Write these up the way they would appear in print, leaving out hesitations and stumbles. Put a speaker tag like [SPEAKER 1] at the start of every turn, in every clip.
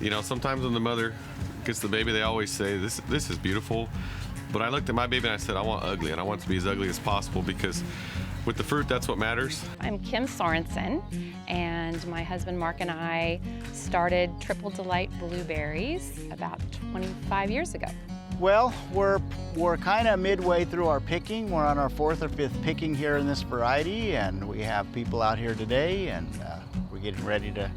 [SPEAKER 1] You know, sometimes when the mother gets the baby, they always say, this is beautiful. But I looked at my baby and I said, I want ugly, and I want it to be as ugly as possible, because with the fruit, that's what matters.
[SPEAKER 2] I'm Kim Sorensen, and my husband Mark and I started Triple Delight Blueberries about 25 years ago.
[SPEAKER 3] Well, we're kind of midway through our picking. We're on our 4th or 5th picking here in this variety, and we have people out here today, and we're getting ready to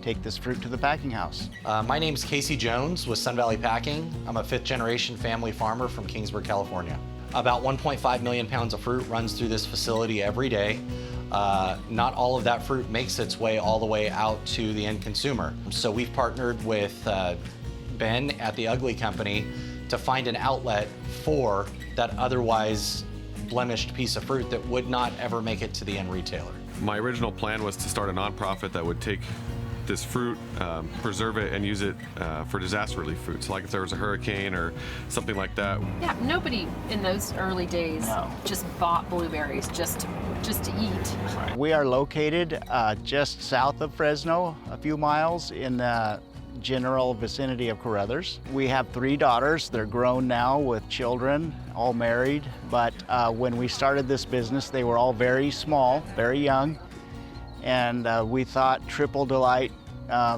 [SPEAKER 3] take this fruit to the packing house.
[SPEAKER 4] My name's Casey Jones with Sun Valley Packing. I'm a 5th generation family farmer from Kingsburg, California. About 1.5 million pounds of fruit runs through this facility every day. Not all of that fruit makes its way all the way out to the end consumer. So we've partnered with Ben at the Ugly Company to find an outlet for that otherwise blemished piece of fruit that would not ever make it to the end retailer.
[SPEAKER 1] My original plan was to start a nonprofit that would take this fruit, preserve it, and use it for disaster relief fruit. So like if there was a hurricane or something like that.
[SPEAKER 5] Yeah, nobody in those early days just bought blueberries just to eat.
[SPEAKER 3] We are located just south of Fresno, a few miles in the general vicinity of Carruthers. We have 3 daughters. They're grown now with children, all married. But when we started this business, they were all very small, very young. And we thought Triple Delight,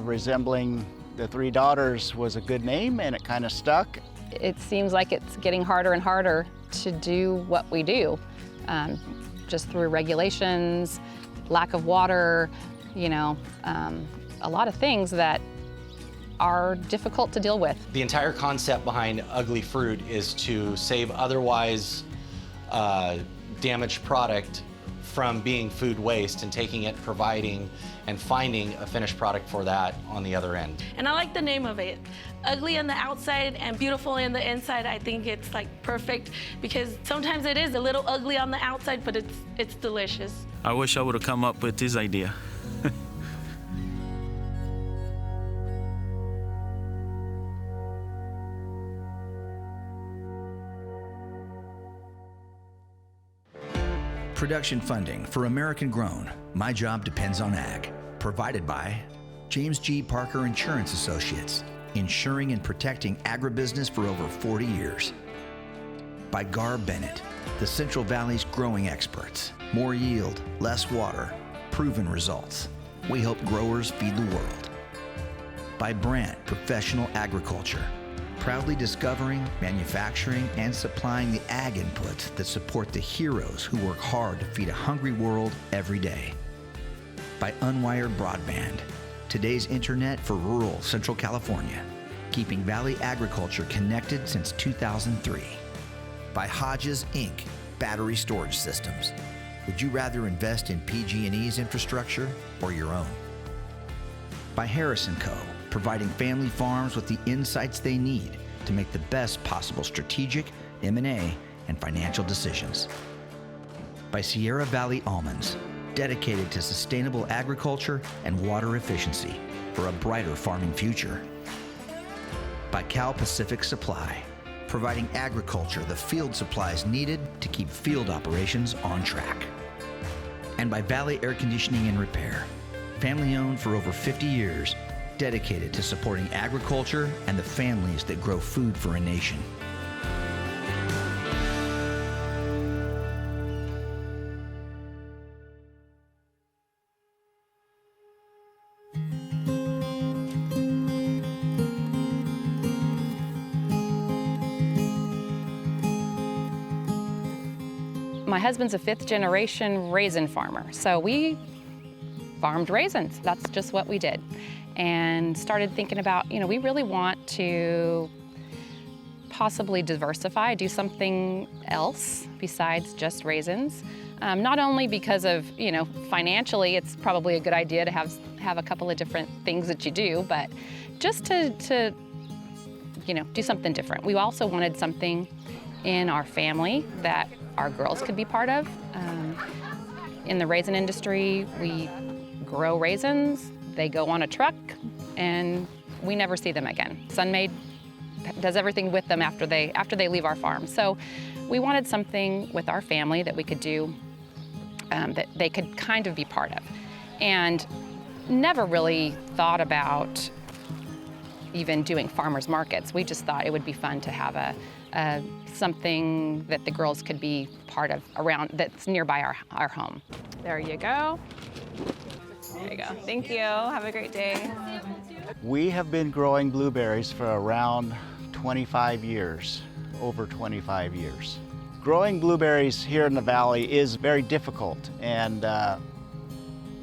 [SPEAKER 3] resembling the 3 daughters, was a good name, and it kind of stuck.
[SPEAKER 2] It seems like it's getting harder and harder to do what we do, just through regulations, lack of water, you know, a lot of things that are difficult to deal with.
[SPEAKER 4] The entire concept behind Ugly Fruit is to save otherwise damaged product from being food waste and taking it, providing, and finding a finished product for that on the other end.
[SPEAKER 6] And I like the name of it. Ugly on the outside and beautiful on the inside. I think it's like perfect, because sometimes it is a little ugly on the outside, but it's delicious.
[SPEAKER 7] I wish I would have come up with this idea.
[SPEAKER 8] Production funding for American Grown, My Job Depends on Ag. Provided by James G. Parker Insurance Associates, insuring and protecting agribusiness for over 40 years. By Gar Bennett, the Central Valley's growing experts. More yield, less water, proven results. We help growers feed the world. By Brandt Professional Agriculture, proudly discovering, manufacturing, and supplying the ag inputs that support the heroes who work hard to feed a hungry world every day. By Unwired Broadband, today's internet for rural Central California, keeping Valley agriculture connected since 2003. By Hodges Inc., battery storage systems. Would you rather invest in PG&E's infrastructure or your own? By Harrison Co., providing family farms with the insights they need to make the best possible strategic, M&A, and financial decisions. By Sierra Valley Almonds, dedicated to sustainable agriculture and water efficiency for a brighter farming future. By Cal Pacific Supply, providing agriculture the field supplies needed to keep field operations on track. And by Valley Air Conditioning and Repair, family owned for over 50 years, dedicated to supporting agriculture and the families that grow food for a nation.
[SPEAKER 2] My husband's a 5th generation raisin farmer, so we farmed raisins. That's just what we did. And started thinking about, you know, we really want to possibly diversify, do something else besides just raisins. Not only because of, you know, financially, it's probably a good idea to have a couple of different things that you do, but just to you know, do something different. We also wanted something in our family that our girls could be part of. In the raisin industry, we grow raisins, they go on a truck, and we never see them again. Sunmade does everything with them after they leave our farm. So we wanted something with our family that we could do, that they could kind of be part of. And never really thought about even doing farmers markets. We just thought it would be fun to have something that the girls could be part of around that's nearby our home. There you go. There you go. Thank you. Have a great day.
[SPEAKER 3] We have been growing blueberries for around 25 years, over 25 years. Growing blueberries here in the valley is very difficult, and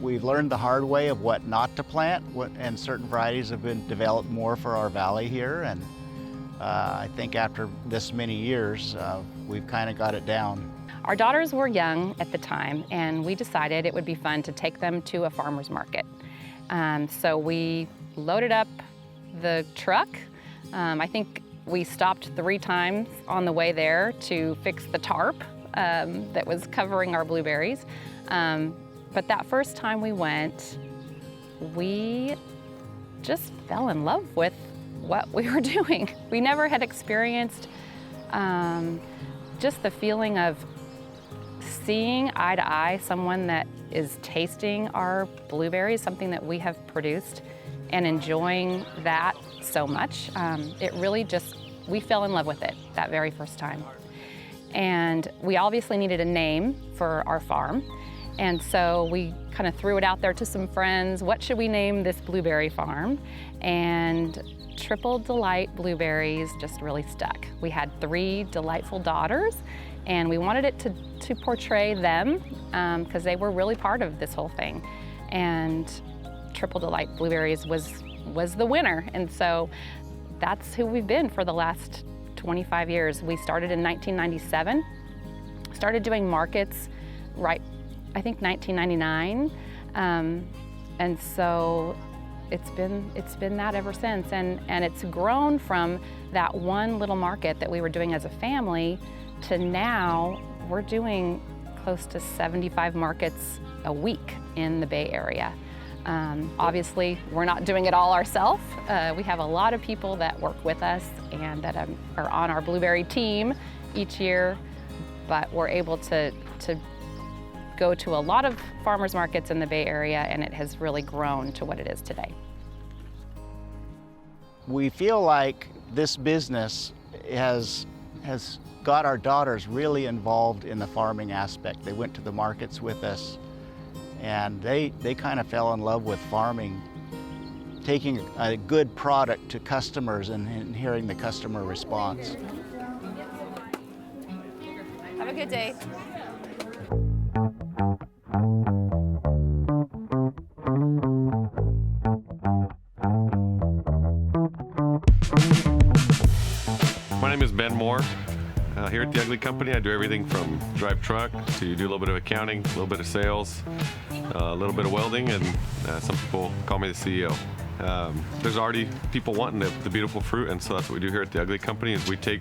[SPEAKER 3] we've learned the hard way of what not to plant, and certain varieties have been developed more for our valley here, and I think after this many years, we've kind of got it down.
[SPEAKER 2] Our daughters were young at the time, and we decided it would be fun to take them to a farmer's market. So we loaded up the truck. I think we stopped 3 times on the way there to fix the tarp that was covering our blueberries. But that first time we went, we just fell in love with what we were doing. We never had experienced just the feeling of seeing eye to eye someone that is tasting our blueberries, something that we have produced, and enjoying that so much. It really just, we fell in love with it that very first time. And we obviously needed a name for our farm. And so we kind of threw it out there to some friends. What should we name this blueberry farm? And Triple Delight Blueberries just really stuck. We had 3 delightful daughters, and we wanted it to portray them because they were really part of this whole thing. And Triple Delight Blueberries was the winner. And so that's who we've been for the last 25 years. We started in 1997, started doing markets I think 1999, and so it's been that ever since, and it's grown from that one little market that we were doing as a family to now we're doing close to 75 markets a week in the Bay Area. Obviously, we're not doing it all ourselves. We have a lot of people that work with us and that are on our blueberry team each year, but we're able to go to a lot of farmers markets in the Bay Area, and it has really grown to what it is today.
[SPEAKER 3] We feel like this business has got our daughters really involved in the farming aspect. They went to the markets with us, and they kind of fell in love with farming, taking a good product to customers and hearing the customer response.
[SPEAKER 2] Have a good day.
[SPEAKER 1] My name is Ben Moore. Here at the Ugly Company, I do everything from drive truck to do a little bit of accounting, a little bit of sales, a little bit of welding, and some people call me the CEO. There's already people wanting the beautiful fruit, and so that's what we do here at the Ugly Company is we take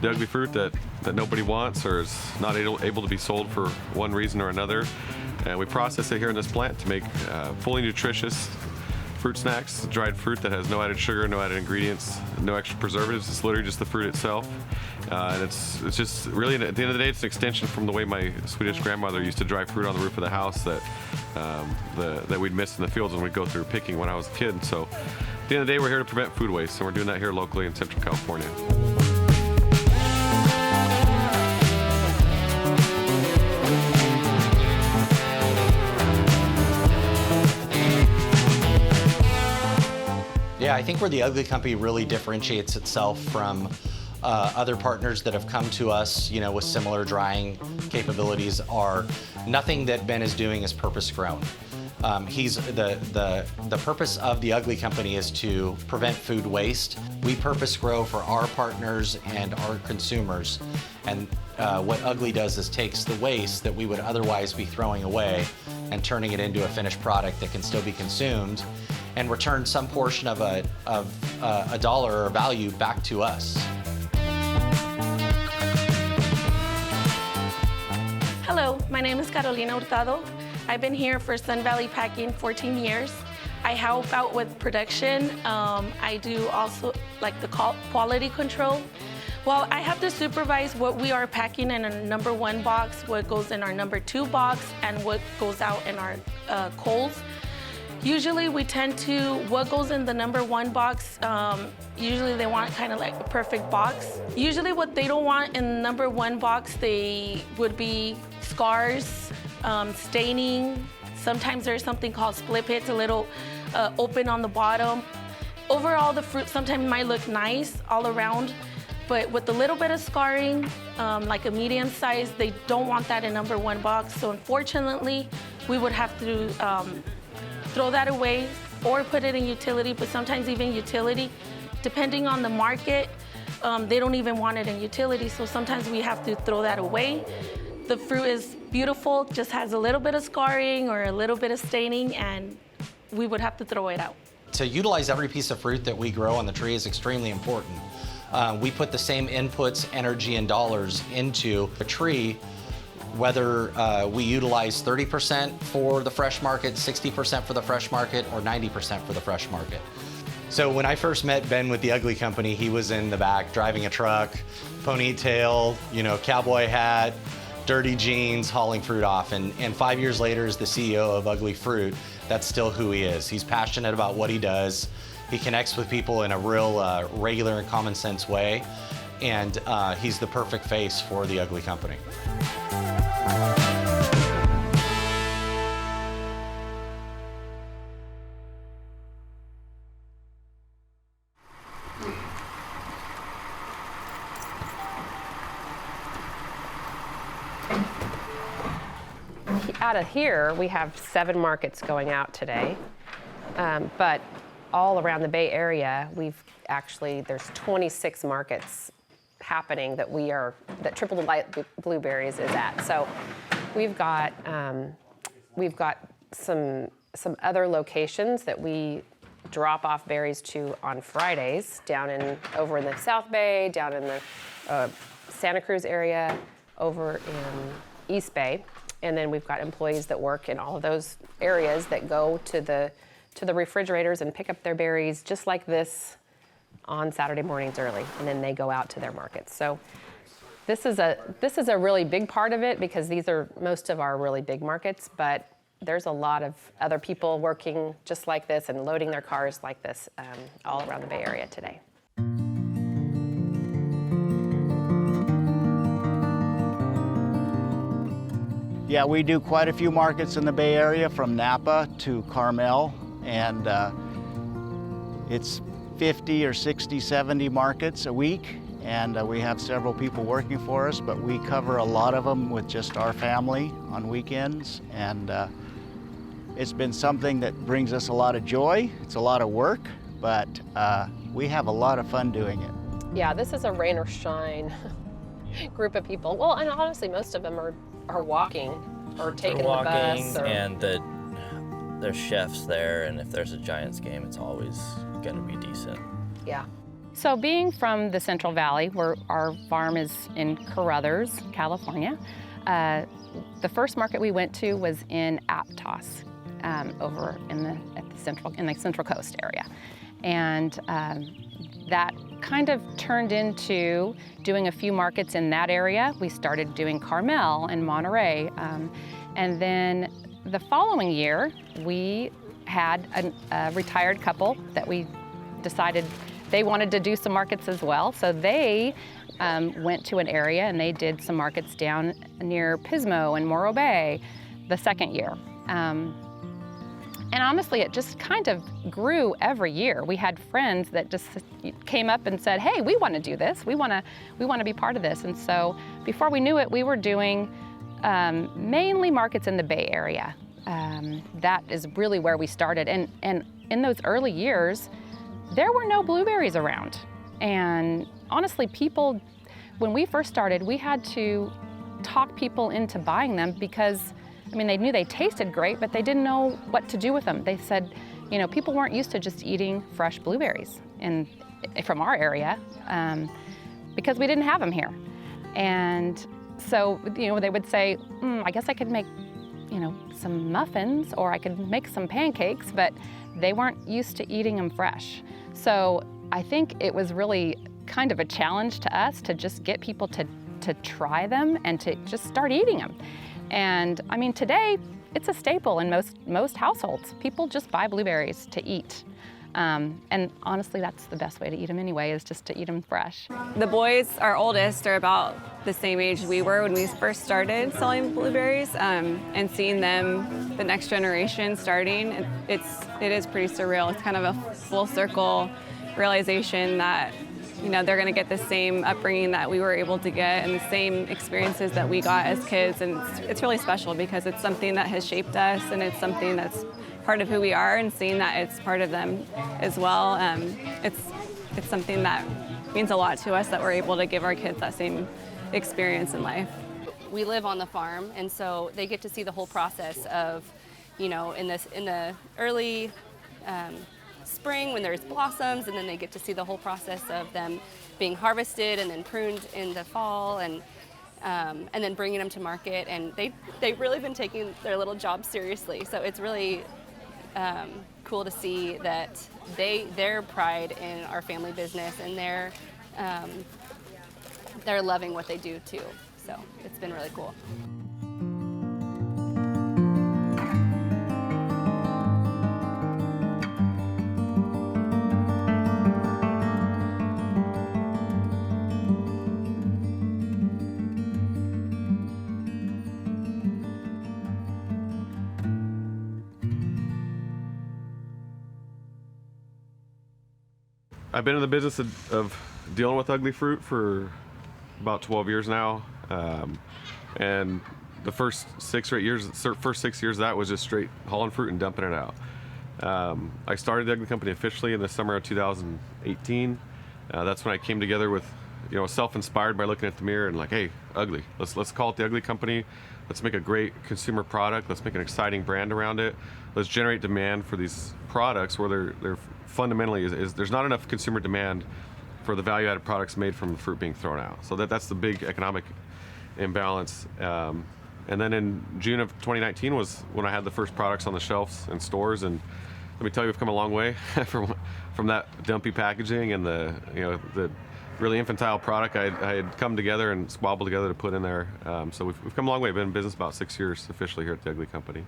[SPEAKER 1] the ugly fruit that nobody wants or is not able to be sold for one reason or another, and we process it here in this plant to make fully nutritious fruit snacks, dried fruit that has no added sugar, no added ingredients, no extra preservatives. It's literally just the fruit itself. And it's just really, at the end of the day, it's an extension from the way my Swedish grandmother used to dry fruit on the roof of the house that we'd miss in the fields when we'd go through picking when I was a kid. So at the end of the day, we're here to prevent food waste, and we're doing that here locally in Central California.
[SPEAKER 4] Yeah, I think where the Ugly Company really differentiates itself from other partners that have come to us, with similar drying capabilities are nothing that Ben is doing is purpose grown. The purpose of the Ugly Company is to prevent food waste. We purpose grow for our partners and our consumers. And what Ugly does is takes the waste that we would otherwise be throwing away and turning it into a finished product that can still be consumed and return some portion of a dollar or value back to us.
[SPEAKER 6] Hello, my name is Carolina Hurtado. I've been here for Sun Valley Packing 14 years. I help out with production. I do also like the quality control. Well, I have to supervise what we are packing in a number 1 box, what goes in our number 2 box, and what goes out in our coals. Usually we tend to, what goes in the #1 box, usually they want kind of like a perfect box. Usually what they don't want in the #1 box, they would be scars, staining. Sometimes there's something called split pits, a little open on the bottom. Overall, the fruit sometimes might look nice all around, but with a little bit of scarring, like a medium size, they don't want that in #1 box. So unfortunately, we would have to throw that away or put it in utility, but sometimes even utility, depending on the market, they don't even want it in utility, so sometimes we have to throw that away. The fruit is beautiful, just has a little bit of scarring or a little bit of staining, and we would have to throw it out.
[SPEAKER 4] To utilize every piece of fruit that we grow on the tree is extremely important. We put the same inputs, energy, and dollars into a tree, whether we utilize 30% for the fresh market, 60% for the fresh market, or 90% for the fresh market. So when I first met Ben with the Ugly Company, he was in the back driving a truck, ponytail, cowboy hat, dirty jeans, hauling fruit off. And 5 years later, as the CEO of Ugly Fruit, that's still who he is. He's passionate about what he does. He connects with people in a real regular and common sense way. And he's the perfect face for the Ugly Company.
[SPEAKER 9] Out of here, we have 7 markets going out today, but all around the Bay Area, there's 26 markets happening that Triple Delight Blueberries is at. So we've got some other locations that we drop off berries to on Fridays, over in the South Bay, down in the Santa Cruz area, over in East Bay. And then we've got employees that work in all of those areas that go to the refrigerators and pick up their berries just like this on Saturday mornings early, and then they go out to their markets. So this is a really big part of it because these are most of our really big markets, but there's a lot of other people working just like this and loading their cars like this all around the Bay Area today.
[SPEAKER 3] Yeah, we do quite a few markets in the Bay Area, from Napa to Carmel, and it's 50 or 60, 70 markets a week, and we have several people working for us, but we cover a lot of them with just our family on weekends, and it's been something that brings us a lot of joy. It's a lot of work, but we have a lot of fun doing it.
[SPEAKER 9] Yeah, this is a rain or shine group of people. Well, and honestly, most of them are walking or taking the bus.
[SPEAKER 10] And there's chefs there, and if there's a Giants game, it's always going to be decent.
[SPEAKER 9] Yeah.
[SPEAKER 2] So being from the Central Valley, where our farm is in Carruthers, California, the first market we went to was in Aptos, over in the Central Coast area. And that kind of turned into doing a few markets in that area. We started doing Carmel and Monterey. And then the following year, we had a retired couple that we decided they wanted to do some markets as well. So they went to an area and they did some markets down near Pismo and Morro Bay the second year. And honestly, it just kind of grew every year. We had friends that just came up and said, hey, we want to do this. We want to be part of this. And so before we knew it, we were doing mainly markets in the Bay Area. That is really where we started. And in those early years, there were no blueberries around. And honestly, people, when we first started, we had to talk people into buying them because they knew they tasted great, but they didn't know what to do with them. They said, people weren't used to just eating fresh blueberries from our area because we didn't have them here. And so, they would say, I guess I could make, some muffins or I could make some pancakes, but they weren't used to eating them fresh. So I think it was really kind of a challenge to us to just get people to try them and to just start eating them. And today, it's a staple in most households. People just buy blueberries to eat. And honestly, that's the best way to eat them anyway, is just to eat them fresh.
[SPEAKER 11] The boys, our oldest, are about the same age we were when we first started selling blueberries, and seeing them, the next generation starting, it is pretty surreal. It's kind of a full circle realization that, you know, they're going to get the same upbringing that we were able to get and the same experiences that we got as kids. And it's really special because it's something that has shaped us, and it's something that's part of who we are, and seeing that it's part of them as well. It's something that means a lot to us that we're able to give our kids that same experience in life.
[SPEAKER 12] We live on the farm, and so they get to see the whole process of, you know, in the early spring when there's blossoms, and then they get to see the whole process of them being harvested and then pruned in the fall, and then bringing them to market. And they've really been taking their little job seriously. So it's really cool to see that their pride in our family business, and they're loving what they do too. So it's been really cool.
[SPEAKER 1] I've been in the business of dealing with ugly fruit for about 12 years now, and the first 6 or 8 years, first 6 years of that was just straight hauling fruit and dumping it out. I started the Ugly Company officially in the summer of 2018. That's when I came together with, you know, self-inspired by looking at the mirror and like, hey, ugly. Let's call it the Ugly Company. Let's make a great consumer product. Let's make an exciting brand around it. Let's generate demand for these products where they're fundamentally there's not enough consumer demand for the value-added products made from the fruit being thrown out. So that's the big economic imbalance. And then in June of 2019 was when I had the first products on the shelves in stores. And let me tell you, we've come a long way from that dumpy packaging and the really infantile product I had come together and squabbled together to put in there. So we've come a long way. I've been in business about 6 years officially here at the Ugly Company.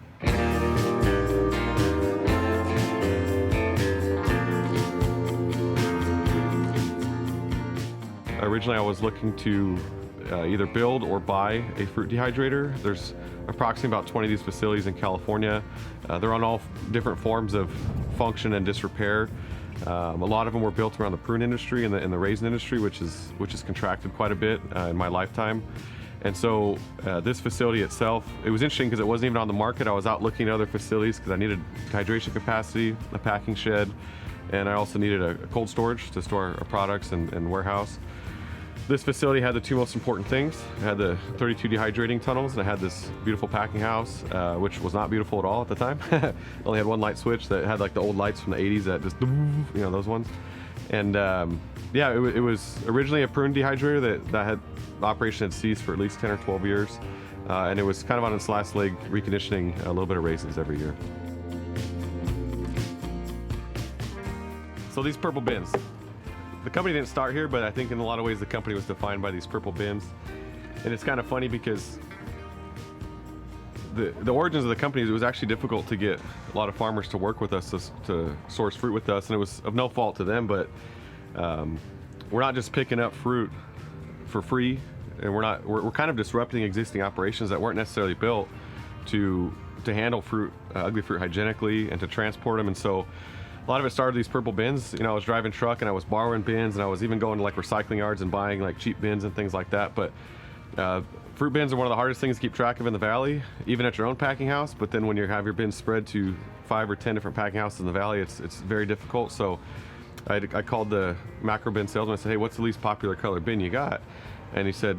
[SPEAKER 1] Originally, I was looking to either build or buy a fruit dehydrator. There's approximately about 20 of these facilities in California. They're on all different forms of function and disrepair. A lot of them were built around the prune industry and the raisin industry, which has contracted quite a bit in my lifetime. And so this facility itself, it was interesting because it wasn't even on the market. I was out looking at other facilities because I needed hydration capacity, a packing shed, and I also needed a cold storage to store our products and warehouse. This facility had the two most important things. It had the 32 dehydrating tunnels, and it had this beautiful packing house, which was not beautiful at all at the time. It only had one light switch that had like the old lights from the 80s that just, you know, those ones. And yeah, it was originally a prune dehydrator that had operation had ceased for at least 10 or 12 years. And it was kind of on its last leg, reconditioning a little bit of raisins every year. So these purple bins. The company didn't start here, but I think in a lot of ways the company was defined by these purple bins. And it's kind of funny because the origins of the company, it was actually difficult to get a lot of farmers to work with us to source fruit with us, and it was of no fault to them, but we're not just picking up fruit for free, and we're kind of disrupting existing operations that weren't necessarily built to handle fruit, ugly fruit hygienically and to transport them. And so a lot of it started with these purple bins. You know, I was driving truck and I was borrowing bins, and I was even going to like recycling yards and buying like cheap bins and things like that. But fruit bins are one of the hardest things to keep track of in the valley, even at your own packing house. But then when you have your bins spread to 5 or 10 different packing houses in the valley, it's very difficult. So I called the macro bin salesman. I said, hey, what's the least popular color bin you got? And he said,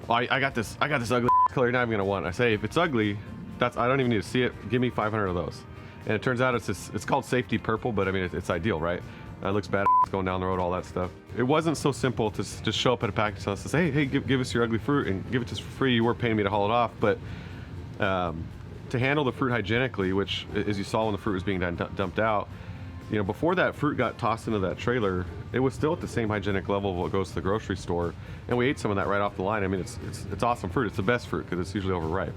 [SPEAKER 1] well, I got this ugly color you're not even gonna want. I say, if it's ugly, I don't even need to see it. Give me 500 of those. And it turns out it's called safety purple, but I mean, it's ideal, right? It looks bad going down the road, all that stuff. It wasn't so simple to just show up at a package and say, hey, give us your ugly fruit and give it to us for free. You were paying me to haul it off. But to handle the fruit hygienically, which, as you saw when the fruit was being dumped out, you know, before that fruit got tossed into that trailer, it was still at the same hygienic level of what goes to the grocery store. And we ate some of that right off the line. I mean, it's awesome fruit. It's the best fruit because it's usually overripe.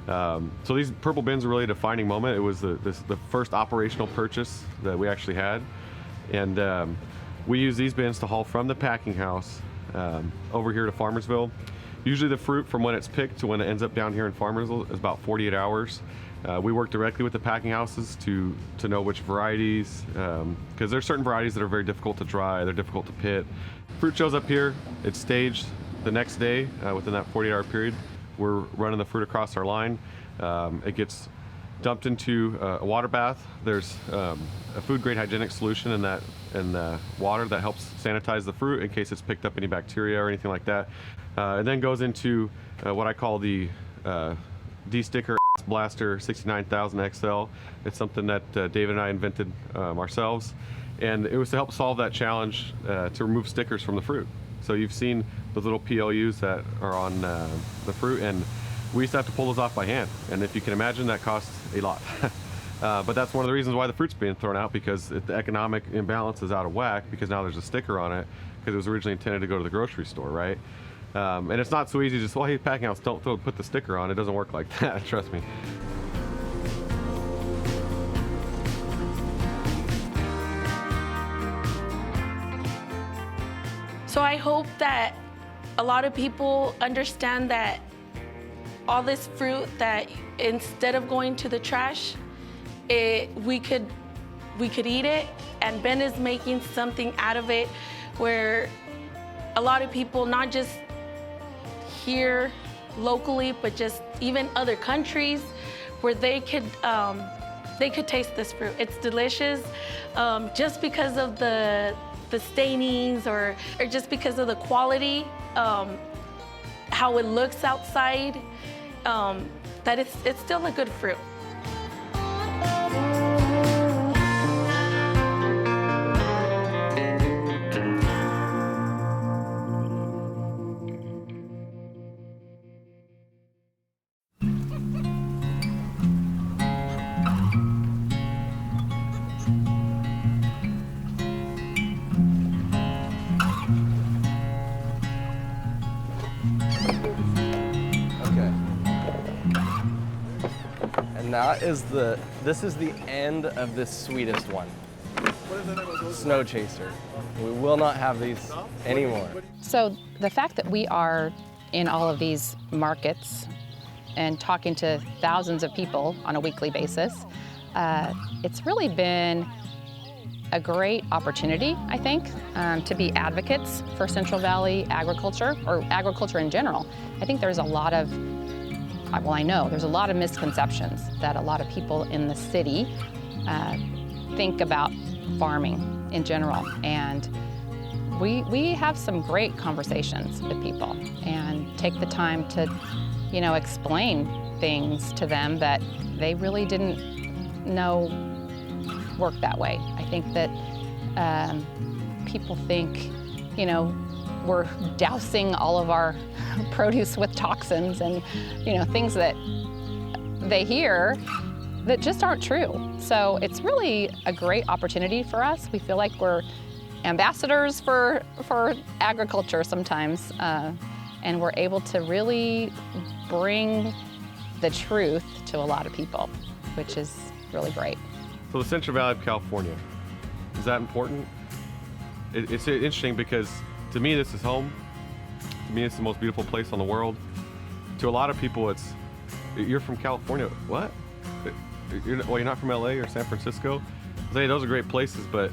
[SPEAKER 1] So these purple bins are really a defining moment. It was the first operational purchase that we actually had. And we use these bins to haul from the packing house over here to Farmersville. Usually the fruit from when it's picked to when it ends up down here in Farmersville is about 48 hours. We work directly with the packing houses to know which varieties, because there's certain varieties that are very difficult to dry, they're difficult to pit. Fruit shows up here, it's staged the next day within that 48-hour period. We're running the fruit across our line. It gets dumped into a water bath. There's a food-grade hygienic solution in the water that helps sanitize the fruit in case it's picked up any bacteria or anything like that. It then goes into what I call the D-Sticker Blaster 69000 XL. It's something that David and I invented ourselves, and it was to help solve that challenge to remove stickers from the fruit. So you've seen those little PLUs that are on the fruit, and we used to have to pull those off by hand, and if you can imagine, that costs a lot. But that's one of the reasons why the fruit's being thrown out, because the economic imbalance is out of whack, because now there's a sticker on it, because it was originally intended to go to the grocery store, right? And it's not so easy to just, well, hey, packing house, don't put the sticker on. It doesn't work like that, trust me.
[SPEAKER 6] So I hope that a lot of people understand that all this fruit, that instead of going to the trash, we could eat it, and Ben is making something out of it where a lot of people, not just here locally, but just even other countries, where they could taste this fruit. It's delicious, just because of the stainings or just because of the quality, how it looks outside, that it's still a good fruit.
[SPEAKER 13] This is the end of this sweetest one. Snow Chaser. We will not have these anymore.
[SPEAKER 2] So the fact that we are in all of these markets and talking to thousands of people on a weekly basis, it's really been a great opportunity, I think, to be advocates for Central Valley agriculture, or agriculture in general. I think there's a lot of I know there's a lot of misconceptions that a lot of people in the city think about farming in general, and we have some great conversations with people and take the time to, explain things to them that they really didn't know worked that way. I think that people think, we're dousing all of our produce with toxins and, things that they hear that just aren't true. So it's really a great opportunity for us. We feel like we're ambassadors for agriculture sometimes, and we're able to really bring the truth to a lot of people, which is really great.
[SPEAKER 1] So the Central Valley of California, is that important? It's interesting because to me this is home. To me it's the most beautiful place on the world. To a lot of people it's, you're from California, what? You're not from LA or San Francisco? I say those are great places, but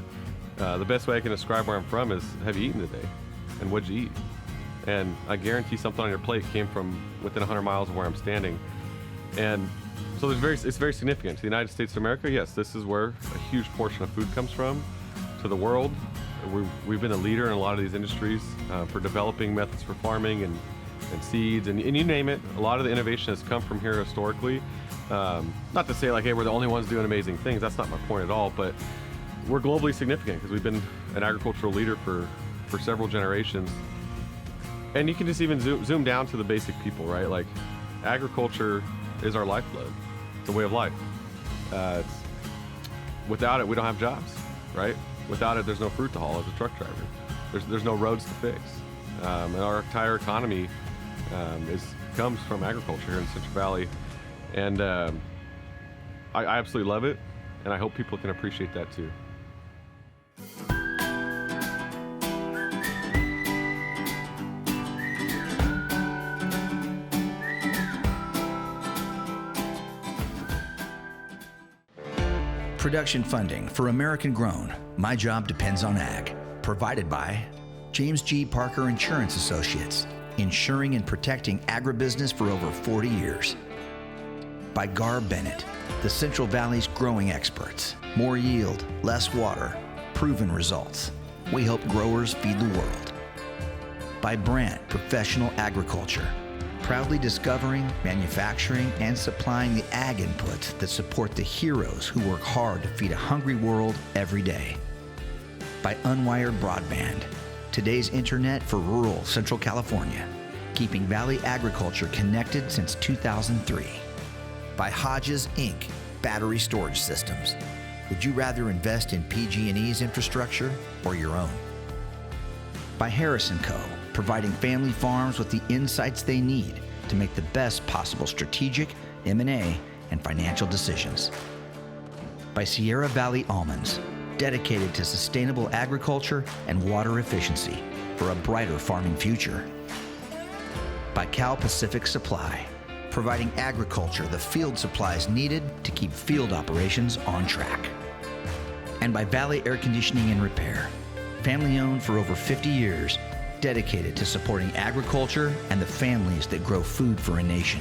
[SPEAKER 1] the best way I can describe where I'm from is, have you eaten today? And what'd you eat? And I guarantee something on your plate came from within 100 miles of where I'm standing. And so it's very significant. To the United States of America, yes, this is where a huge portion of food comes from. To the world, we've been a leader in a lot of these industries for developing methods for farming and seeds, and you name it. A lot of the innovation has come from here historically. Not to say like, hey, we're the only ones doing amazing things. That's not my point at all, but we're globally significant because we've been an agricultural leader for several generations. And you can just even zoom down to the basic people, right? Like, agriculture is our lifeblood. It's a way of life. Without it, we don't have jobs, right? Without it, there's no fruit to haul as a truck driver. There's no roads to fix. And our entire economy comes from agriculture here in Central Valley. And I absolutely love it, and I hope people can appreciate that too.
[SPEAKER 8] Production funding for American Grown, My Job Depends on Ag. Provided by James G. Parker Insurance Associates, insuring and protecting agribusiness for over 40 years. By Gar Bennett, the Central Valley's growing experts. More yield, less water, proven results. We help growers feed the world. By Brandt Professional Agriculture, proudly discovering, manufacturing, and supplying the ag inputs that support the heroes who work hard to feed a hungry world every day. By Unwired Broadband, today's internet for rural Central California, keeping Valley agriculture connected since 2003. By Hodges Inc. Battery Storage Systems. Would you rather invest in PG&E's infrastructure or your own? By Harrison Co., providing family farms with the insights they need to make the best possible strategic, M&A, and financial decisions. By Sierra Valley Almonds, dedicated to sustainable agriculture and water efficiency for a brighter farming future. By Cal Pacific Supply, providing agriculture the field supplies needed to keep field operations on track. And by Valley Air Conditioning and Repair, family owned for over 50 years, dedicated to supporting agriculture and the families that grow food for a nation.